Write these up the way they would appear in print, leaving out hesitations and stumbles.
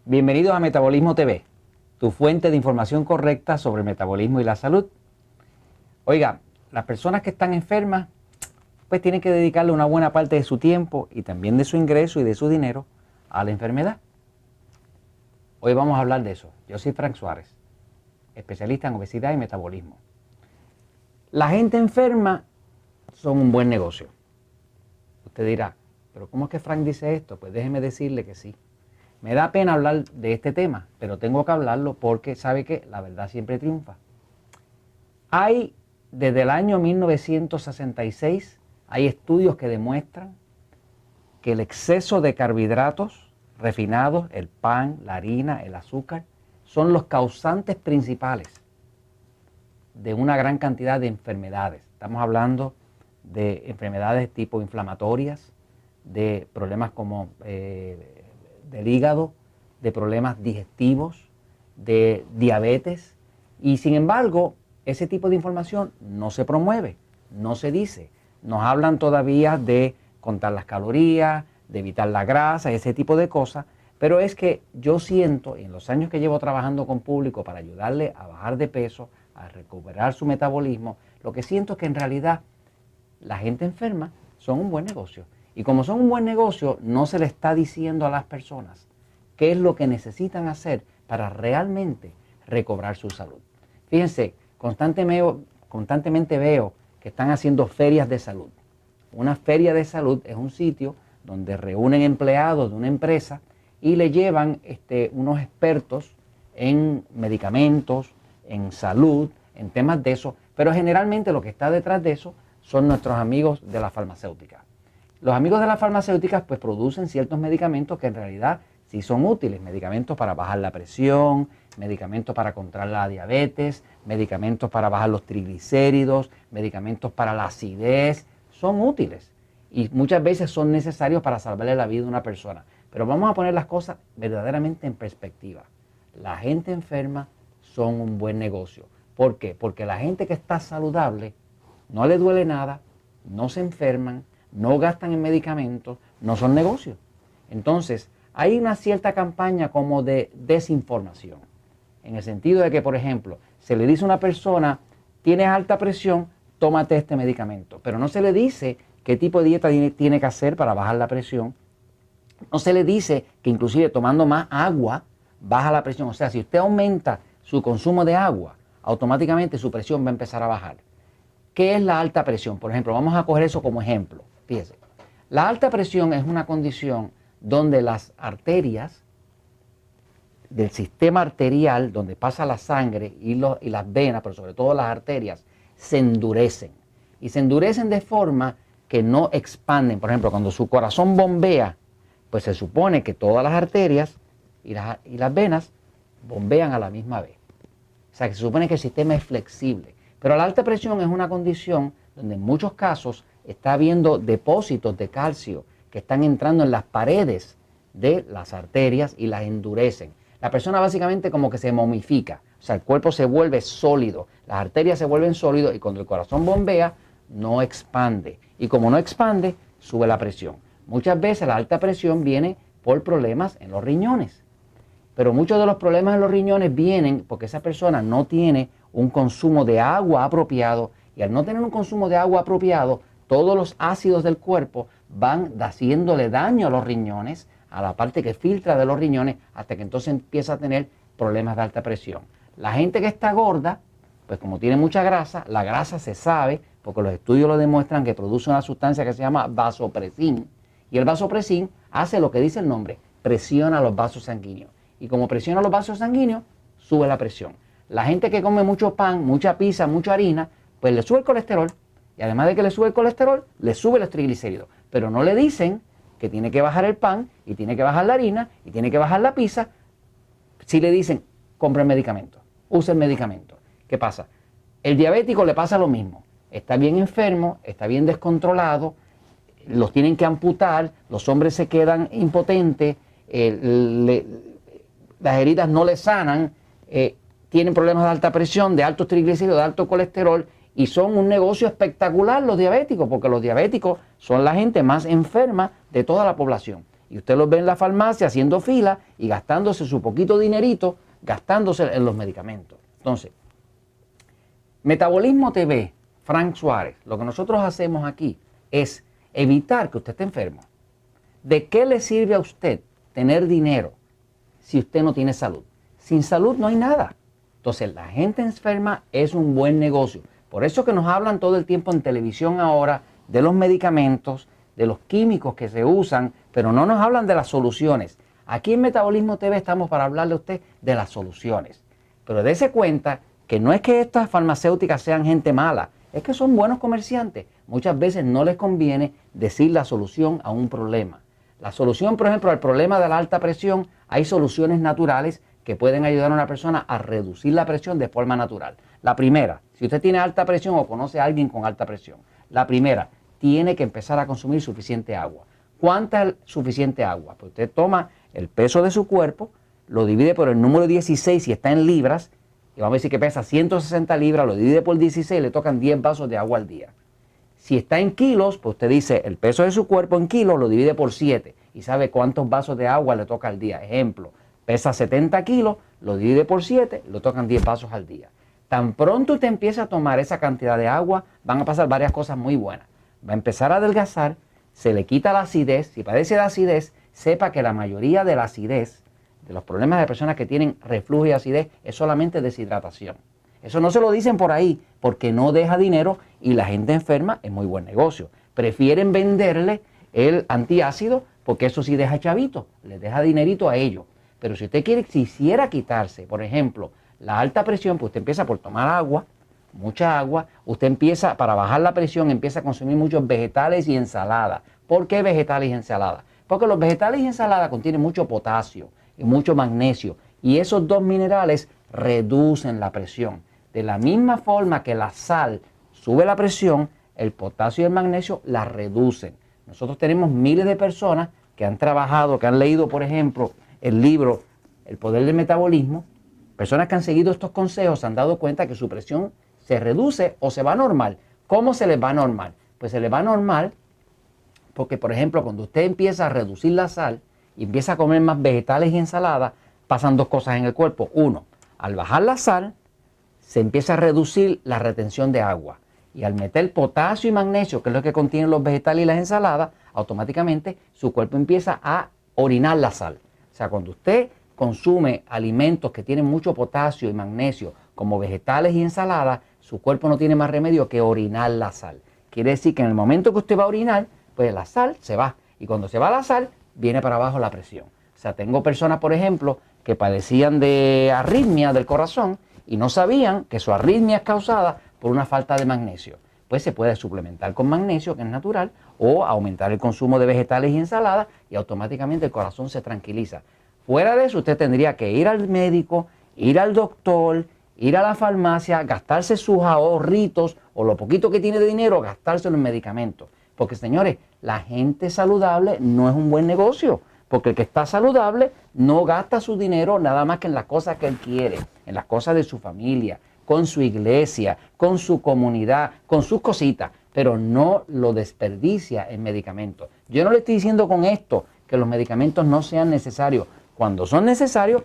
Bienvenidos a Metabolismo TV, tu fuente de información correcta sobre el metabolismo y la salud. Oiga, las personas que están enfermas, pues tienen que dedicarle una buena parte de su tiempo y también de su ingreso y de su dinero a la enfermedad. Hoy vamos a hablar de eso. Yo soy Frank Suárez, especialista en obesidad y metabolismo. La gente enferma son un buen negocio. Usted dirá, ¿pero cómo es que Frank dice esto? Pues déjeme decirle que sí. Me da pena hablar de este tema, pero tengo que hablarlo porque sabe que la verdad siempre triunfa. Hay, desde el año 1966, hay estudios que demuestran que el exceso de carbohidratos refinados, el pan, la harina, el azúcar, son los causantes principales de una gran cantidad de enfermedades. Estamos hablando de enfermedades tipo inflamatorias, de problemas como del hígado, de problemas digestivos, de diabetes, y sin embargo ese tipo de información no se promueve, no se dice. Nos hablan todavía de contar las calorías, de evitar la grasa, ese tipo de cosas, pero es que yo siento, en los años que llevo trabajando con público para ayudarle a bajar de peso, a recuperar su metabolismo, lo que siento es que en realidad la gente enferma son un buen negocio. Y como son un buen negocio, no se le está diciendo a las personas qué es lo que necesitan hacer para realmente recobrar su salud. Fíjense, constantemente veo que están haciendo ferias de salud. Una feria de salud es un sitio donde reúnen empleados de una empresa y le llevan unos expertos en medicamentos, en salud, en temas de eso, pero generalmente lo que está detrás de eso son nuestros amigos de la farmacéutica. Los amigos de las farmacéuticas pues producen ciertos medicamentos que en realidad sí son útiles, medicamentos para bajar la presión, medicamentos para controlar la diabetes, medicamentos para bajar los triglicéridos, medicamentos para la acidez, son útiles y muchas veces son necesarios para salvarle la vida a una persona. Pero vamos a poner las cosas verdaderamente en perspectiva. La gente enferma son un buen negocio. ¿Por qué? Porque la gente que está saludable no le duele nada, no se enferman, no gastan en medicamentos, no son negocios. Entonces, hay una cierta campaña como de desinformación, en el sentido de que, por ejemplo, se le dice a una persona, tienes alta presión, tómate este medicamento, pero no se le dice qué tipo de dieta tiene que hacer para bajar la presión, no se le dice que inclusive tomando más agua baja la presión, o sea, si usted aumenta su consumo de agua, automáticamente su presión va a empezar a bajar. ¿Qué es la alta presión? Por ejemplo, vamos a coger eso como ejemplo. Fíjese, la alta presión es una condición donde las arterias del sistema arterial, donde pasa la sangre y las venas, pero sobre todo las arterias, se endurecen. Y se endurecen de forma que no expanden. Por ejemplo, cuando su corazón bombea, pues se supone que todas las arterias y las venas bombean a la misma vez. O sea, que se supone que el sistema es flexible. Pero la alta presión es una condición donde en muchos casos está habiendo depósitos de calcio que están entrando en las paredes de las arterias y las endurecen. La persona básicamente como que se momifica, o sea, el cuerpo se vuelve sólido, las arterias se vuelven sólidos y cuando el corazón bombea, no expande. Y como no expande, sube la presión. Muchas veces la alta presión viene por problemas en los riñones. Pero muchos de los problemas en los riñones vienen porque esa persona no tiene un consumo de agua apropiado y al no tener un consumo de agua apropiado, todos los ácidos del cuerpo van haciéndole daño a los riñones, a la parte que filtra de los riñones, hasta que entonces empieza a tener problemas de alta presión. La gente que está gorda, pues como tiene mucha grasa, la grasa se sabe, porque los estudios lo demuestran, que produce una sustancia que se llama vasopresín. Y el vasopresín hace lo que dice el nombre, presiona los vasos sanguíneos. Y como presiona los vasos sanguíneos, sube la presión. La gente que come mucho pan, mucha pizza, mucha harina, pues le sube el colesterol. Y además de que le sube el colesterol, le sube los triglicéridos. Pero no le dicen que tiene que bajar el pan, y tiene que bajar la harina, y tiene que bajar la pizza. Si le dicen, compre el medicamento, use el medicamento. ¿Qué pasa? El diabético le pasa lo mismo. Está bien enfermo, está bien descontrolado, los tienen que amputar, los hombres se quedan impotentes, las heridas no le sanan, tienen problemas de alta presión, de altos triglicéridos, de alto colesterol, y son un negocio espectacular los diabéticos, porque los diabéticos son la gente más enferma de toda la población. Y usted los ve en la farmacia haciendo fila y gastándose su poquito dinerito, gastándose en los medicamentos. Entonces, Metabolismo TV, Frank Suárez, lo que nosotros hacemos aquí es evitar que usted esté enfermo. ¿De qué le sirve a usted tener dinero si usted no tiene salud? Sin salud no hay nada. Entonces, la gente enferma es un buen negocio. Por eso que nos hablan todo el tiempo en televisión ahora de los medicamentos, de los químicos que se usan, pero no nos hablan de las soluciones. Aquí en Metabolismo TV estamos para hablarle a usted de las soluciones. Pero dése cuenta que no es que estas farmacéuticas sean gente mala, es que son buenos comerciantes. Muchas veces no les conviene decir la solución a un problema. La solución, por ejemplo, al problema de la alta presión, hay soluciones naturales que pueden ayudar a una persona a reducir la presión de forma natural. La primera, si usted tiene alta presión o conoce a alguien con alta presión, la primera, tiene que empezar a consumir suficiente agua. ¿Cuánta es suficiente agua? Pues usted toma el peso de su cuerpo, lo divide por el número 16 si está en libras, y vamos a decir que pesa 160 libras, lo divide por 16 y le tocan 10 vasos de agua al día. Si está en kilos, pues usted dice el peso de su cuerpo en kilos, lo divide por 7 y sabe cuántos vasos de agua le toca al día. Ejemplo, pesa 70 kilos, lo divide por 7, le tocan 10 vasos al día. Tan pronto usted empieza a tomar esa cantidad de agua, van a pasar varias cosas muy buenas. Va a empezar a adelgazar, se le quita la acidez. Si padece de acidez, sepa que la mayoría de la acidez, de los problemas de personas que tienen reflujo y acidez, es solamente deshidratación. Eso no se lo dicen por ahí porque no deja dinero y la gente enferma es muy buen negocio. Prefieren venderle el antiácido porque eso sí deja chavito, les deja dinerito a ellos. Pero si usted quisiera quitarse, por ejemplo, la alta presión, pues usted empieza por tomar agua, mucha agua. Usted empieza, para bajar la presión, empieza a consumir muchos vegetales y ensaladas. ¿Por qué vegetales y ensaladas? Porque los vegetales y ensaladas contienen mucho potasio y mucho magnesio. Y esos dos minerales reducen la presión. De la misma forma que la sal sube la presión, el potasio y el magnesio la reducen. Nosotros tenemos miles de personas que han trabajado, que han leído, por ejemplo, el libro El Poder del Metabolismo. Personas que han seguido estos consejos se han dado cuenta que su presión se reduce o se va normal. ¿Cómo se les va normal? Pues se les va normal porque, por ejemplo, cuando usted empieza a reducir la sal y empieza a comer más vegetales y ensaladas, pasan dos cosas en el cuerpo. Uno, al bajar la sal, se empieza a reducir la retención de agua. Y al meter potasio y magnesio, que es lo que contienen los vegetales y las ensaladas, automáticamente su cuerpo empieza a orinar la sal. O sea, cuando usted consume alimentos que tienen mucho potasio y magnesio, como vegetales y ensaladas, su cuerpo no tiene más remedio que orinar la sal. Quiere decir que en el momento que usted va a orinar, pues la sal se va. Y cuando se va la sal, viene para abajo la presión. O sea, tengo personas, por ejemplo, que padecían de arritmia del corazón y no sabían que su arritmia es causada por una falta de magnesio. Pues se puede suplementar con magnesio, que es natural, o aumentar el consumo de vegetales y ensaladas y automáticamente el corazón se tranquiliza. Fuera de eso, usted tendría que ir al médico, ir al doctor, ir a la farmacia, gastarse sus ahorritos o lo poquito que tiene de dinero, gastárselo en medicamentos. Porque, señores, la gente saludable no es un buen negocio. Porque el que está saludable no gasta su dinero nada más que en las cosas que él quiere, en las cosas de su familia, con su iglesia, con su comunidad, con sus cositas, pero no lo desperdicia en medicamentos. Yo no le estoy diciendo con esto que los medicamentos no sean necesarios. Cuando son necesarios,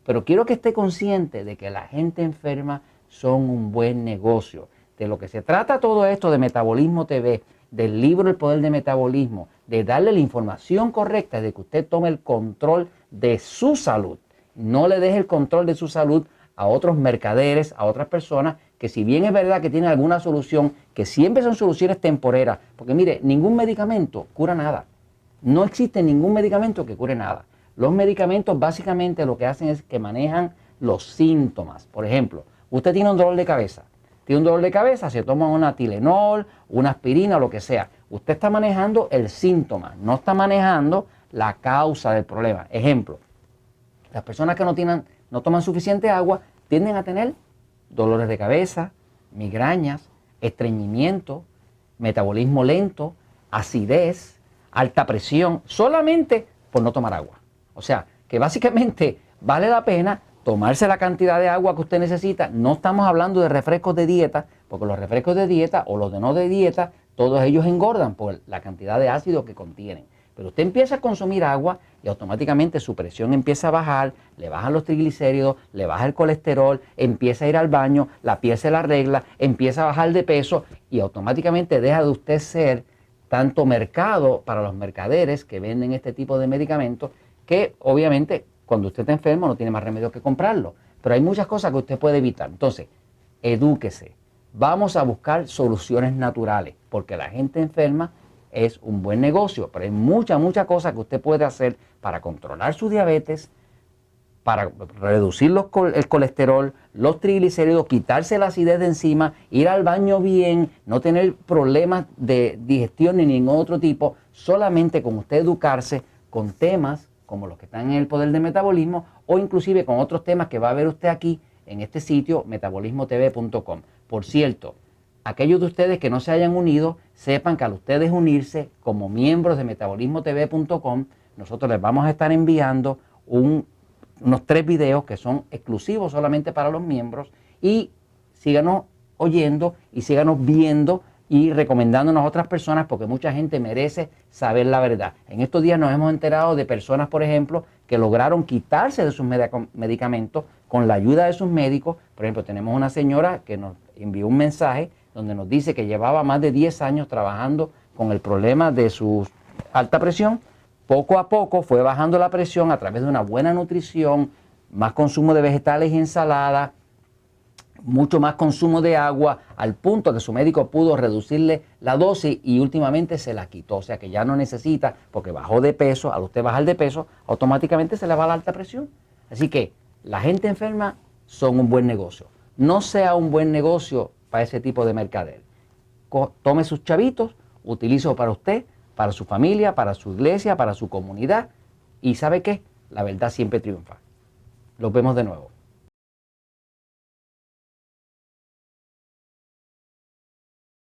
pero quiero que esté consciente de que la gente enferma son un buen negocio. De lo que se trata todo esto de Metabolismo TV, del libro El Poder del Metabolismo, de darle la información correcta, de que usted tome el control de su salud. No le deje el control de su salud a otros mercaderes, a otras personas, que si bien es verdad que tienen alguna solución, que siempre son soluciones temporeras, porque mire, ningún medicamento cura nada. No existe ningún medicamento que cure nada. Los medicamentos básicamente lo que hacen es que manejan los síntomas. Por ejemplo, usted tiene un dolor de cabeza. Tiene un dolor de cabeza, se toma una Tylenol, una aspirina, lo que sea. Usted está manejando el síntoma, no está manejando la causa del problema. Ejemplo, las personas que no toman suficiente agua tienden a tener dolores de cabeza, migrañas, estreñimiento, metabolismo lento, acidez, alta presión, solamente por no tomar agua. O sea, que básicamente vale la pena tomarse la cantidad de agua que usted necesita. No estamos hablando de refrescos de dieta, porque los refrescos de dieta o los de no de dieta, todos ellos engordan por la cantidad de ácido que contienen. Pero usted empieza a consumir agua y automáticamente su presión empieza a bajar, le bajan los triglicéridos, le baja el colesterol, empieza a ir al baño, la piel se la arregla, empieza a bajar de peso y automáticamente deja de usted ser tanto mercado para los mercaderes que venden este tipo de medicamentos, que obviamente cuando usted está enfermo no tiene más remedio que comprarlo. Pero hay muchas cosas que usted puede evitar. Entonces, edúquese. Vamos a buscar soluciones naturales, porque la gente enferma es un buen negocio, pero hay muchas cosas que usted puede hacer para controlar su diabetes, para reducir el colesterol, los triglicéridos, quitarse la acidez de encima, ir al baño bien, no tener problemas de digestión ni ningún otro tipo, solamente con usted educarse con temas como los que están en el Poder del Metabolismo o inclusive con otros temas que va a ver usted aquí en este sitio metabolismotv.com. Por cierto, aquellos de ustedes que no se hayan unido, sepan que al ustedes unirse como miembros de metabolismotv.com, nosotros les vamos a estar enviando unos 3 videos que son exclusivos solamente para los miembros, y síganos oyendo y síganos viendo y recomendándonos a otras personas, porque mucha gente merece saber la verdad. En estos días nos hemos enterado de personas, por ejemplo, que lograron quitarse de sus medicamentos con la ayuda de sus médicos. Por ejemplo, tenemos una señora que nos envió un mensaje donde nos dice que llevaba más de 10 años trabajando con el problema de su alta presión. Poco a poco fue bajando la presión a través de una buena nutrición, más consumo de vegetales y ensaladas, mucho más consumo de agua, al punto que su médico pudo reducirle la dosis y últimamente se la quitó. O sea que ya no necesita, porque bajó de peso. Al usted bajar de peso, automáticamente se le va la alta presión. Así que la gente enferma son un buen negocio. No sea un buen negocio para ese tipo de mercader. Tome sus chavitos, utilícelos para usted, para su familia, para su iglesia, para su comunidad. Y ¿sabe qué? La verdad siempre triunfa. Los vemos de nuevo.